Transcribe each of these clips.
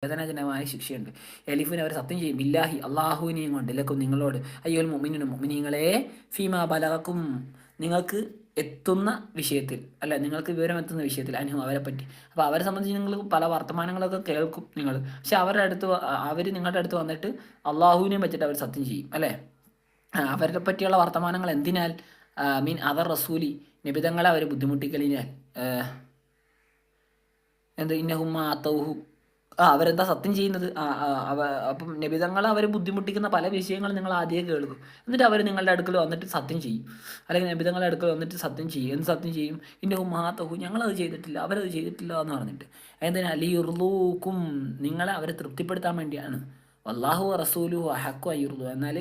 വേദനാജനകമായ ശിക്ഷയുണ്ട്. എലിഫിന് അവർ സത്യം ചെയ്യും ബില്ലാഹി അള്ളാഹുവിനെയും കൊണ്ട് ലക്കും നിങ്ങളോട് അയ്യോൽ മുഅ്മിനീനും മുഅ്മിനീങ്ങളെ ഫീമാ ബലഗക്കും നിങ്ങൾക്ക് എത്തുന്ന വിഷയത്തിൽ അല്ല നിങ്ങൾക്ക് വിവരം എത്തുന്ന വിഷയത്തിൽ അനുഹു അവരെ പറ്റി. അപ്പോൾ അവരെ സംബന്ധിച്ച് നിങ്ങൾ പല വർത്തമാനങ്ങളൊക്കെ കേൾക്കും നിങ്ങൾ. പക്ഷെ അവരുടെ അടുത്ത് അവർ നിങ്ങളുടെ അടുത്ത് വന്നിട്ട് അള്ളാഹുവിനെയും വെച്ചിട്ട് അവർ സത്യം ചെയ്യും അല്ലേ. അവരെ പറ്റിയുള്ള വർത്തമാനങ്ങൾ എന്തിനാൽ മീൻ അതർ റസൂലി നിബിതങ്ങളെ അവർ ബുദ്ധിമുട്ടിക്കലിനാൽ എന്ത് ഇന്നഹുമ്മ തൗഹു അവരെന്താ സത്യം ചെയ്യുന്നത്. അപ്പം നബിതങ്ങളെ അവർ ബുദ്ധിമുട്ടിക്കുന്ന പല വിഷയങ്ങളും നിങ്ങൾ ആദ്യമേ കേൾക്കും. എന്നിട്ട് അവർ നിങ്ങളുടെ അടുക്കൽ വന്നിട്ട് സത്യം ചെയ്യും. അല്ലെങ്കിൽ നബിതങ്ങളുടെ അടുക്കൽ വന്നിട്ട് സത്യം ചെയ്യും. എന്ത് സത്യം ചെയ്യും? ഇന്നഹു മാതഹു ഞങ്ങളത് ചെയ്തിട്ടില്ല, അവരത് ചെയ്തിട്ടില്ല എന്ന് പറഞ്ഞിട്ട്. എന്തിനാ ലിയുർലൂക്കും നിങ്ങളെ അവരെ തൃപ്തിപ്പെടുത്താൻ വേണ്ടിയാണ്. വല്ലാഹു റസൂലുഹു അഹഖു അയ്യുർലു എന്നാൽ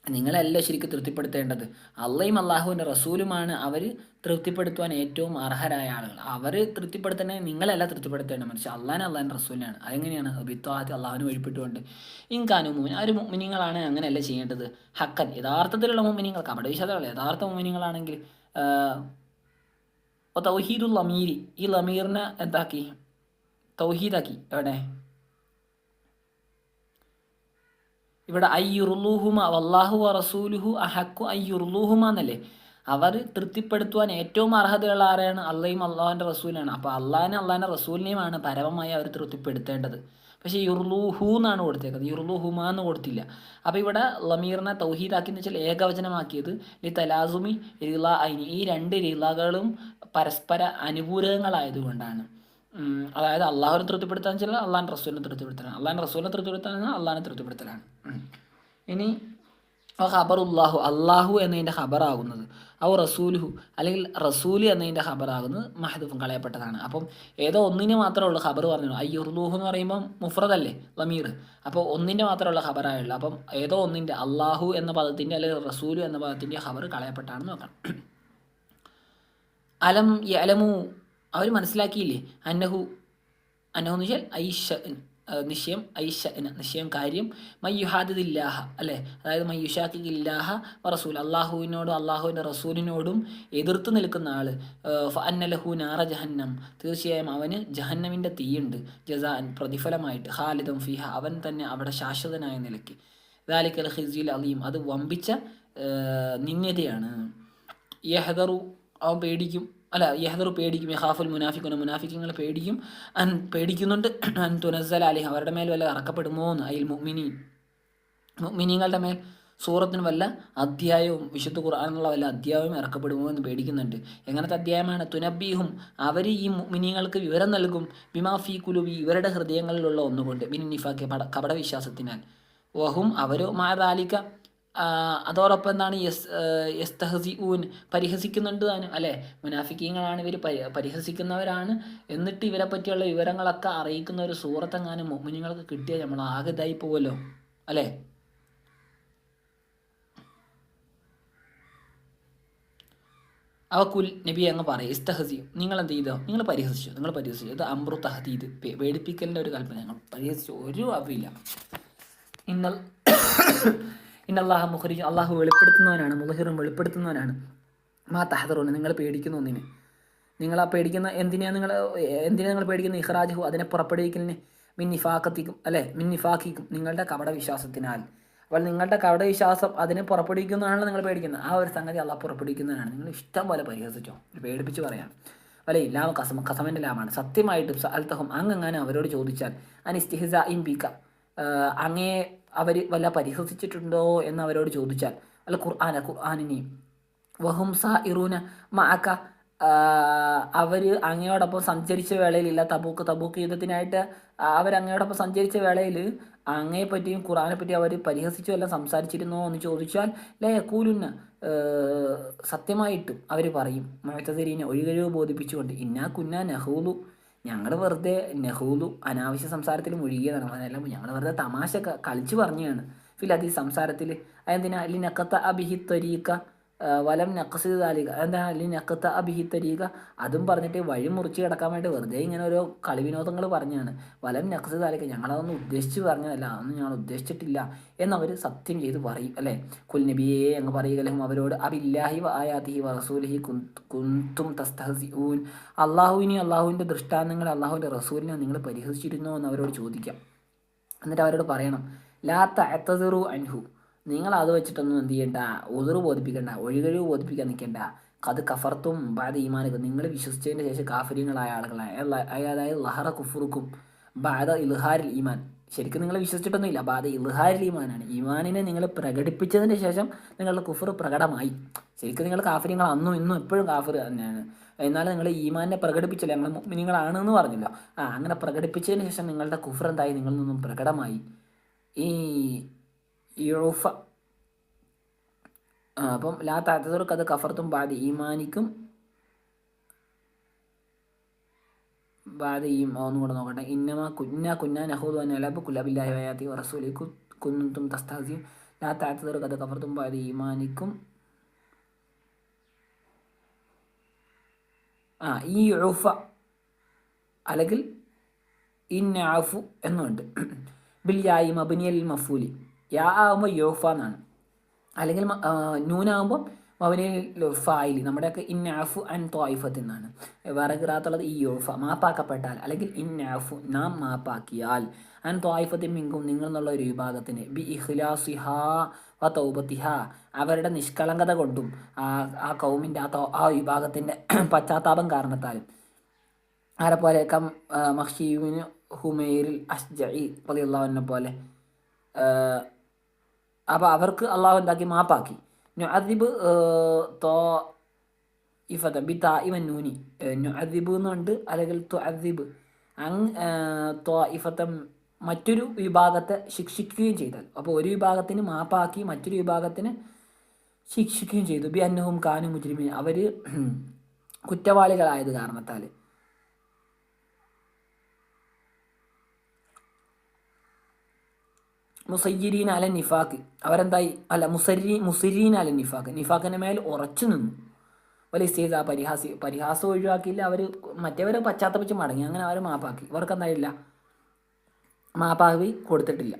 നിങ്ങളല്ല ശരിക്കും തൃപ്തിപ്പെടുത്തേണ്ടത്. അള്ളയും അള്ളാഹുവിൻ്റെ റസൂലുമാണ് അവർ തൃപ്തിപ്പെടുത്തുവാൻ ഏറ്റവും അർഹരായ ആളുകൾ. അവർ തൃപ്തിപ്പെടുത്തേണ്ടത് നിങ്ങളല്ല തൃപ്തിപ്പെടുത്തേണ്ടത്, മറിച്ച് അള്ളാഹിൻ്റെ റസൂലിനാണ്. അതെങ്ങനെയാണ്? ബിത്വാഹത്തി അള്ളാഹുവിന് വഴിപ്പെട്ടുകൊണ്ട്. ഇൻകാനു മുഅ്മിൻ ആ ഒരു മുഅ്മിനീങ്ങളാണ് അങ്ങനെയല്ല ചെയ്യേണ്ടത്. ഹക്കൻ യഥാർത്ഥത്തിലുള്ള മുഅ്മിനീങ്ങൾ, കപടവിശ്വാസികളല്ല. യഥാർത്ഥ മുഅ്മിനീങ്ങളാണെങ്കിൽ തൗഹീദുൽ അമീരി ഈ ലമീറിനെ എന്താക്കി? തൗഹീദാക്കി. എവിടെ? ഇവിടെ അയ്യുറുലൂഹുമ വല്ലാഹു റസൂലുഹു അഹക്കു അയ്യുറുലൂഹുമ എന്നല്ലേ. അവർ തൃപ്തിപ്പെടുത്തുവാൻ ഏറ്റവും അർഹതയുള്ള ആരെയാണ്? അള്ളയും അള്ളാഹുവിൻ്റെ റസൂലാണ്. അപ്പോൾ അള്ളാഹിൻ്റെ റസൂലിനെയുമാണ് പരമമായി അവർ തൃപ്തിപ്പെടുത്തേണ്ടത്. പക്ഷേ യുർലൂഹു എന്നാണ് കൊടുത്തേക്കുന്നത്, യുർലൂഹുമ എന്ന് കൊടുത്തില്ല. അപ്പോൾ ഇവിടെ ലമീറിനെ തൗഹീദാക്കി എന്ന് വെച്ചാൽ ഏകവചനമാക്കിയത് ലി തലാസുമി റിള ഐനി ഈ രണ്ട് റിളകളും പരസ്പര അനുപൂരകങ്ങളായതുകൊണ്ടാണ്. അതായത് അള്ളാഹുവിനെ തൃപ്തിപ്പെടുത്താൻ വെച്ചാൽ അള്ളാഹിൻ്റെ റസൂലിനെ തൃപ്തിപ്പെടുത്തലാണ്, അള്ളാഹിൻ്റെ റസൂലിനെ തൃപ്തിപ്പെടുത്താൻ അള്ളാഹിനെ തൃപ്തിപ്പെടുത്തലാണ്. ഇനി ഖബറുല്ലാഹു അള്ളാഹു എന്നതിൻ്റെ ഖബറാകുന്നത് ഔ റസൂലുഹു അല്ലെങ്കിൽ റസൂലി എന്നതിൻ്റെ ഖബറാകുന്നത് മഹ്ദൂഫും കളയപ്പെട്ടതാണ്. അപ്പം ഏതോ ഒന്നിന് മാത്രമേ ഉള്ളൂ ഖബർ പറഞ്ഞു. അയ്യുർലൂഹു എന്ന് പറയുമ്പം മുഫ്രദല്ലേ ലമീർ. അപ്പോൾ ഒന്നിൻ്റെ മാത്രമുള്ള ഖബറായുള്ളൂ. അപ്പം ഏതോ ഒന്നിൻ്റെ അള്ളാഹു എന്ന പദത്തിൻ്റെ അല്ലെങ്കിൽ റസൂലു എന്ന പദത്തിൻ്റെ ഖബർ കളയപ്പെട്ടാണെന്ന് നോക്കണം. അലം യലമു അവർ മനസ്സിലാക്കിയില്ലേ? അന്നഹു എന്ന് വെച്ചാൽ ഐഷ നിശ്ചയം, ഐഷ നിശ്ചയം, കാര്യം മയ്യുഹാദില്ലാഹ അല്ലേ. അതായത് മയ്യുഷാക്കില്ലാഹ റസൂൽ അള്ളാഹുവിനോടും അള്ളാഹുവിൻ്റെ റസൂലിനോടും എതിർത്ത് നിൽക്കുന്ന ആൾ അന്നലഹു നാറ ജഹന്നം തീർച്ചയായും അവന് ജഹന്നമിൻ്റെ തീയുണ്ട് ജസാൻ പ്രതിഫലമായിട്ട് ഖാലിദം ഫിഹ അവൻ തന്നെ അവിടെ ശാശ്വതനായ നിലയ്ക്ക്. ദാലിക്കൽ ഖിസിൽ അലീം അത് വമ്പിച്ച നിന്ദ്യതയാണ്. യഹദറു അവൻ പേടിക്കും അല്ല യഹദറു പേടിക്കും യഹാഫുൽ മുനാഫിഖുന മുനാഫിഖുകൾ പേടിക്കും പേടിക്കുന്നുണ്ട് അൻ തുനസ്സല അലൈഹി അവരുടെ മേൽ വല്ല ഇറക്കപ്പെടുമോ എന്ന് അയിൽ മുഅ്മിനീങ്ങളുടെ മേൽ സൂറത്തിന് വല്ല അധ്യായവും വിശുദ്ധ ഖുർആനുള്ള വല്ല അധ്യായവും ഇറക്കപ്പെടുമോ എന്ന് പേടിക്കുന്നുണ്ട്. എങ്ങനത്തെ അധ്യായമാണ്? തുനബീഹും അവർ ഈ മുഅ്മിനീങ്ങൾക്ക് വിവരം നൽകും ബിമാ ഫീ കുലുബി ഇവരുടെ ഹൃദയങ്ങളിലുള്ള ഒന്നുകൊണ്ട് ബിൻ നിഫാഖ് കപടവിശ്വാസത്തിനാൽ വഹും അവരോ മാതാലിക്ക അതോടൊപ്പം എന്താണ് യസ്തഹസിഊൻ പരിഹസിക്കുന്നുണ്ട് താനും അല്ലേ. മുനാഫിക്കീങ്ങളാണ് ഇവർ, പരിഹസിക്കുന്നവരാണ്. എന്നിട്ട് ഇവരെ പറ്റിയുള്ള വിവരങ്ങളൊക്കെ അറിയിക്കുന്ന ഒരു സൂറത്തെങ്ങാനും മുഅ്മിനീങ്ങൾക്ക് കിട്ടിയാൽ നമ്മൾ ആകെ ഇതായി പോവല്ലോ അല്ലേ. അവ കുൽ നബി അങ്ങ് പറയും ഇസ്തഹസി നിങ്ങൾ എന്ത് ചെയ്തോ? നിങ്ങൾ പരിഹസിച്ചു. ഇത് അമ്രു തഹദീദ് പേടിപ്പിക്കലിൻ്റെ ഒരു കൽപ്പന. ഞങ്ങൾ പരിഹസിച്ചു ഒരു അവില്ല. ഇന്നല്ലാഹ മുഖരിജ് അള്ളാഹു വെളിപ്പെടുത്തുന്നവനാണ്, മുഖഹിറും വെളിപ്പെടുത്തുന്നവനാണ്. മാ തഹദറൂന നിങ്ങൾ പേടിക്കുന്ന ഒന്നിനെ. നിങ്ങൾ ആ പേടിക്കുന്ന എന്തിനാണ് നിങ്ങൾ പേടിക്കുന്ന? ഇഖ്റാജഹു അതിനെ പുറപ്പെടുവിക്കലിനെ മിൻ നിഫാഖത്തിക്കും അല്ലേ മിൻ നിഫാഖിക്കും നിങ്ങളുടെ കപടവിശ്വാസത്തിനാൽ. അപ്പോൾ നിങ്ങളുടെ കപടവിശ്വാസം അതിനെ പുറപ്പെടുവിക്കുന്നതാണല്ലോ നിങ്ങൾ പേടിക്കുന്നത്. ആ ഒരു സംഗതി അള്ളാഹ് പുറപ്പെടുവിക്കുന്നതാണ്. നിങ്ങൾ ഇഷ്ടം പോലെ പരിഹസിച്ചോ, പേടിപ്പിച്ച് പറയാം അല്ലേ. ലാമ കസമൻ്റെ ലാമാണ്. സത്യമായിട്ടും സഅൽതഹും അങ്ങെങ്ങാനും അവരോട് ചോദിച്ചാൽ അനിസ്തിഹിസ ഇൻ ബിക അങ്ങേ അവർ വല്ല പരിഹസിച്ചിട്ടുണ്ടോ എന്ന് അവരോട് ചോദിച്ചാൽ അല്ല ഖുർആാനിനെയും വഹും സാഇറൂന മഅക അവർ അങ്ങയോടൊപ്പം സഞ്ചരിച്ച വേളയിലില്ല തബൂക്ക് യുദ്ധത്തിനായിട്ട് അവരങ്ങയോടൊപ്പം സഞ്ചരിച്ച വേളയിൽ അങ്ങയെ പറ്റിയും ഖുർആനെ പറ്റിയും അവർ പരിഹസിച്ചു എല്ലാം സംസാരിച്ചിരുന്നോ എന്ന് ചോദിച്ചാൽ ലയഖൂലുന്ന സത്യമായിട്ടും അവർ പറയും മുഅ്തസിരീനെ ഒഴികഴിവ് ബോധിപ്പിച്ചുകൊണ്ട് ഇന്നാ കുന്നാ നഹൂലു ഞങ്ങൾ വെറുതെ നെഹൂലു അനാവശ്യ സംസാരത്തിൽ മുഴുകിയതാണ്. അതെല്ലാം ഞങ്ങൾ വെറുതെ തമാശ കളിച്ചു പറഞ്ഞതാണ് ഫിൽ അതീ സംസാരത്തിൽ. അതെന്തിനാ അല്ലി നക്കത്ത അബിഹി ത്വരീക്ക വലം നഖ്സിദ് താലിക എന്താണ് അല്ലെങ്കിൽ നഖത്ത അബിഹി തരീക അതും പറഞ്ഞിട്ട് വഴി മുറിച്ച് കിടക്കാൻ വേണ്ടി വെറുതെ ഇങ്ങനെ ഓരോ കളിവിനോദങ്ങൾ പറഞ്ഞാണ്. വലം നഖ്സിദ് താലിക ഞങ്ങളതൊന്നും ഉദ്ദേശിച്ച് പറഞ്ഞതല്ല, അതൊന്നും ഞങ്ങൾ ഉദ്ദേശിച്ചിട്ടില്ല എന്നവർ സത്യം ചെയ്ത് പറയും അല്ലേ. കുൽ നബിയെ അങ്ങ് പറയുകയും അവരോട് അബില്ലാഹി വ ആയാതിഹി വ റസൂലിഹി കുന്തും തസ്തഹ്സിഊൻ അള്ളാഹുവിനെയും അള്ളാഹുവിൻ്റെ ദൃഷ്ടാന്തങ്ങൾ അള്ളാഹുവിൻ്റെ റസൂലിനെ നിങ്ങൾ പരിഹസിച്ചിരുന്നോ എന്ന് അവരോട് ചോദിക്കാം. എന്നിട്ട് അവരോട് പറയണം ലാ തഅ്തദിറു അൻഹു നിങ്ങൾ അത് വെച്ചിട്ടൊന്നും എന്ത് ചെയ്യണ്ട, ഉദുറ് ബോധിപ്പിക്കണ്ട, ഒഴികഴിവ് ബോധിപ്പിക്കാൻ നിൽക്കണ്ട. അത് കഫർത്തും ബാദ ഈമാനക്കും നിങ്ങൾ വിശ്വസിച്ചതിന് ശേഷം കാഫര്യങ്ങളായ ആളുകളായ അതായത് ലഹറ കുഫുറുക്കും ബാദ ഇൽഹാരിൽ ഈമാൻ ശരിക്കും നിങ്ങൾ വിശ്വസിച്ചിട്ടൊന്നുമില്ല, ബാദ ഇൽഹാരിൽ ഈമാനാണ്. ഈമാനിനെ നിങ്ങൾ പ്രകടിപ്പിച്ചതിന് ശേഷം നിങ്ങളുടെ കുഫർ പ്രകടമായി. ശരിക്കും നിങ്ങൾ കാഫര്യങ്ങൾ അന്നും ഇന്നും എപ്പോഴും കാഫർ തന്നെയാണ്. എന്നാലും നിങ്ങൾ ഈമാനെ പ്രകടിപ്പിച്ചില്ല, ഞങ്ങൾ മുഅ്മിനീങ്ങളാണെന്ന് പറഞ്ഞല്ലോ. അങ്ങനെ പ്രകടിപ്പിച്ചതിന് ശേഷം നിങ്ങളുടെ കുഫർ എന്തായി, നിങ്ങളിൽ നിന്നും പ്രകടമായി. ഈ യൂഫ അപ്പം ലാ തഅ്തദിറു അത് കഫർത്തും ബാദ ഈമാനിക്കും ഒന്നും കൂടെ നോക്കട്ടെ. കുന്നാ നഹൂദു അൻ നലഅബു ഖുൽ ബില്ലാഹി വആയാതിഹി വറസൂലിഹി കുന്തും തസ്തഹ്സിഊൻ ലാ തഅ്തദിറു അത് കഫർത്തും ബാദ ഈമാനിക്കും. ഈ ഊഫ അല്ലെങ്കിൽ ഇന്നഅഫു എന്നുണ്ട്. ബിൽ യായി മബ്നിയൽ മഫൂലി യാ ആകുമ്പോൾ യൂഫ എന്നാണ്, അല്ലെങ്കിൽ നൂനാകുമ്പോൾ മബ്നിയൽ ഫായിലി നമ്മുടെയൊക്കെ ഇന്നഅഫു അൻ ത്വായിഫത്ത് എന്നാണ്. വേറെ ഖിറാഅത്തുള്ളത് ഈ യൂഫ മാപ്പാക്കപ്പെട്ടാൽ അല്ലെങ്കിൽ ഇന്നഅഫു നാം മാപ്പാക്കിയാൽ അൻ ത്വായിഫത്തിൻ മിൻകും നിങ്ങൾ എന്നുള്ള ഒരു വിഭാഗത്തിന് ബി ഇഖ്ലാസിഹാ വ തൗബത്തിഹാ അവരുടെ നിഷ്കളങ്കത കൊണ്ടും ആ കൗമിൻ്റെ ആ വിഭാഗത്തിൻ്റെ പശ്ചാത്താപം കാരണത്താലും. ആരെപ്പോലെ മഖ്ശീബിന് ഹുമൈറിൽ അഷ്ജഈ റളിയല്ലാഹു അൻഹു പോലെ. അപ്പോൾ അവർക്ക് അള്ളാഹു എന്താക്കി മാപ്പാക്കി. നുഅദിബ് ത്വാഇഫത ബിതാഇവൻ നൂനി നുഅദിബ് എന്നുണ്ട്, അല്ലെങ്കിൽ തുഅദിബ് ത്വാഇഫത്തം മറ്റൊരു വിഭാഗത്തെ ശിക്ഷിക്കുകയും ചെയ്താൽ. അപ്പോൾ ഒരു വിഭാഗത്തിന് മാപ്പാക്കി മറ്റൊരു വിഭാഗത്തിന് ശിക്ഷിക്കുകയും ചെയ്തു. ബി അന്നഹും കാനു മുജ്രിമീൻ അവർ കുറ്റവാളികളായത് കാരണത്താൽ. മുസയ്യിരീൻ അല നിഫാഖ് അവരെന്തായി മുസരീൻ അല നിഫാഖിൻ്റെ മേൽ ഉറച്ചു നിന്നു. വലിയ ഇസ്തിഹ്സാ പരിഹാസം ഒഴിവാക്കിയില്ല, അവർ മറ്റേവരെ പശ്ചാത്തപിച്ച് മടങ്ങി. അങ്ങനെ അവർ മാപ്പാക്കി. ഇവർക്ക് എന്തായില്ല, മാപ്പാക്കി കൊടുത്തിട്ടില്ല.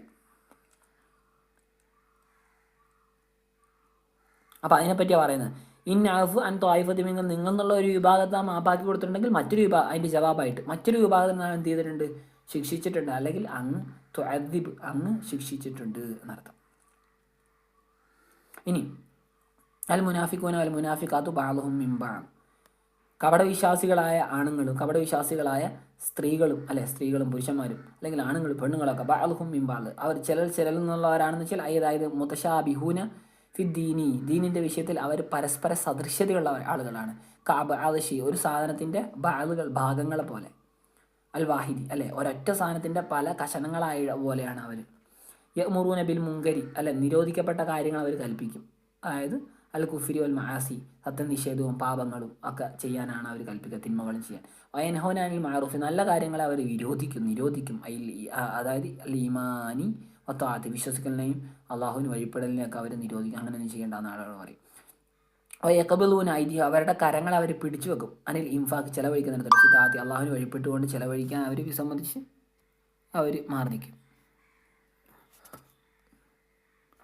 അപ്പോൾ അതിനെപ്പറ്റിയാണ് പറയുന്നത്. ഇന്നഅഫു അൻ ത്വായിഫത്തി മിൻകും നിങ്ങൾ എന്നുള്ള ഒരു വിഭാഗത്തെ മാപ്പാക്കി കൊടുത്തിട്ടുണ്ടെങ്കിൽ മറ്റൊരു വിഭാഗം അതിൻ്റെ ജവാബായിട്ട് മറ്റൊരു വിഭാഗം നാം എന്ത് ചെയ്തിട്ടുണ്ട്, ശിക്ഷിച്ചിട്ടുണ്ട്. അല്ലെങ്കിൽ അങ്ങ് തുഅദിബ് അങ്ങ് ശിക്ഷിച്ചിട്ടുണ്ട് എന്നർത്ഥം. ഇനി അൽ മുനാഫിഖൂന വൽ മുനാഫിഖാത്തു ബഅ്ദുഹും മിൻ ബഅദ് കപടവിശ്വാസികളായ ആണുങ്ങളും കപടവിശ്വാസികളായ സ്ത്രീകളും അല്ലെ സ്ത്രീകളും പുരുഷന്മാരും അല്ലെങ്കിൽ ആണുങ്ങളും പെണ്ണുങ്ങളൊക്കെ ബഅ്ദുഹും മിൻ ബഅദ് അവർ ചിലൽ നിന്നുള്ളവരാണെന്ന് വെച്ചാൽ അതായത് മുതശാബിഹൂന ഫി ദീനിൻ്റെ വിഷയത്തിൽ അവർ പരസ്പര സദൃശ്യതയുള്ള ആളുകളാണ്. കഅബഅദ് ഒരു സാധനത്തിൻ്റെ ഭാഗങ്ങളെ പോലെ അൽ വാഹിദി അല്ലെ ഒരൊറ്റ സാധനത്തിൻ്റെ പല കഷണങ്ങളായ പോലെയാണ് അവർ. യഅ്മുറൂന ബിൽ മുങ്കരി അല്ലെ നിരോധിക്കപ്പെട്ട കാര്യങ്ങൾ അവർ കൽപ്പിക്കും. അതായത് അൽ കുഫ്രി വൽ മആസി സത്യനിഷേധവും പാപങ്ങളും ഒക്കെ ചെയ്യാനാണ് അവർ കൽപ്പിക്കുക, തിന്മകളും ചെയ്യാൻ. വയൻഹൗന അനിൽ മഅറൂഫ് നല്ല കാര്യങ്ങളെ അവർ നിരോധിക്കും. അതായത് അൽ ഈമാനി വത്വാഅത്തി വിശ്വസിക്കലിനെയും അള്ളാഹുവിന് വഴിപ്പെടലിനെയൊക്കെ അവർ നിരോധിക്കും. അങ്ങനെയൊന്നും ചെയ്യേണ്ടെന്ന് ആളുകൾ പറയും. യഖ്ബിലൂന ഐദിഹ അവരുടെ കരങ്ങൾ അവർ പിടിച്ചു വെക്കും. അനിൽ ഇൻഫാഖ് ചിലവഴിക്കുന്നിടത്ത് ഫിതാഅത്തി അള്ളാഹുവിന് വഴിപ്പെട്ടുകൊണ്ട് ചിലവഴിക്കാൻ അവർ വിസമ്മതിച്ച് അവർ മാറി നിൽക്കും.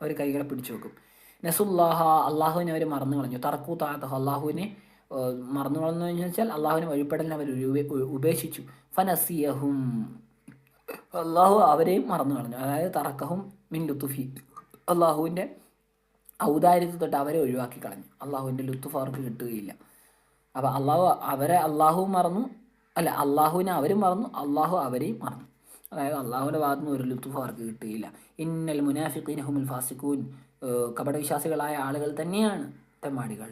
അവർ കൈകളെ പിടിച്ചു വെക്കും. നസുല്ലാഹ അള്ളാഹുവിനെ അവർ മറന്നു കളഞ്ഞു. തറക്കൂ താഅത്തഹു അള്ളാഹുവിനെ മറന്നു കളഞ്ഞു എന്ന് വെച്ചാൽ അള്ളാഹുവിന് വഴിപ്പെടലിനെ അവർ ഉപേക്ഷിച്ചു. ഫനസിയഹും അള്ളാഹു അവരെയും മറന്നു കളഞ്ഞു. അതായത് തറക്കഹും മിൻ ലുത്തുഫി അള്ളാഹുവിൻ്റെ ഔദാര്യത്തിൽ തൊട്ട് അവരെ ഒഴിവാക്കി കളഞ്ഞു. അള്ളാഹുവിൻ്റെ ലുത്തുഫ് അവർക്ക് കിട്ടുകയില്ല. അപ്പോൾ അള്ളാഹു മറന്നു അല്ല അള്ളാഹുവിനെ അവരും മറന്നു, അള്ളാഹു അവരെയും മറന്നു. അതായത് അള്ളാഹുവിൻ്റെ ഭാഗത്തു നിന്ന് ഒരു ലുത്തുഫ് അവർക്ക് കിട്ടുകയില്ല. ഇന്നൽ മുനാഫിഖീന ഹുമുൽ ഫാസിഖൂൻ കപടവിശ്വാസികളായ ആളുകൾ തന്നെയാണ് തെമ്മാടികൾ.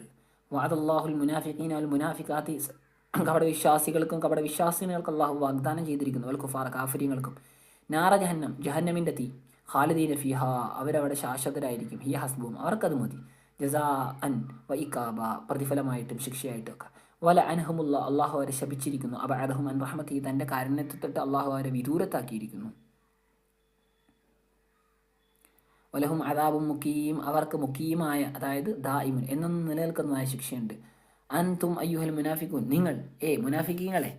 വഅദല്ലാഹുൽ മുനാഫിഖീന വൽ മുനാഫിഖാത്തി കപടവിശ്വാസികൾക്കും കപടവിശ്വാസികൾക്കും അള്ളാഹു വാഗ്ദാനം ചെയ്തിരിക്കുന്നു. വൽ കുഫാറ കാഫിര്യങ്ങൾക്കും നാറ ജഹന്നമിൻ്റെ തീ ഖാലിദീന ഫിഹ അവരവിടെ ശാശ്വതരായിരിക്കും. ഹിയ ഹസ്ബും അവർക്കത് മതി. ജസാഅൻ വ ഇഖാബ പ്രതിഫലമായിട്ടും ശിക്ഷയായിട്ടും ഒക്കെ. വല അൻഹുമുള്ള അള്ളാഹു അവരെ ശപിച്ചിരിക്കുന്നു. അബഅദഹും അൻ റഹ്മത്തി തൻ്റെ കാരുണ്യത്തെ തൊട്ട് അള്ളാഹു അവരെ വിദൂരത്താക്കിയിരിക്കുന്നു. വലഹും അദാബും മുക്കീം, അവർക്ക് മുക്കീമായ, അതായത് ദായിമുൻ എന്നും നിലനിൽക്കുന്നതായ ശിക്ഷയുണ്ട്. അൻതും അയ്യുഹൽ മുനാഫിഖൂൻ, നിങ്ങൾ മുനാഫിക്കീങ്ങളെ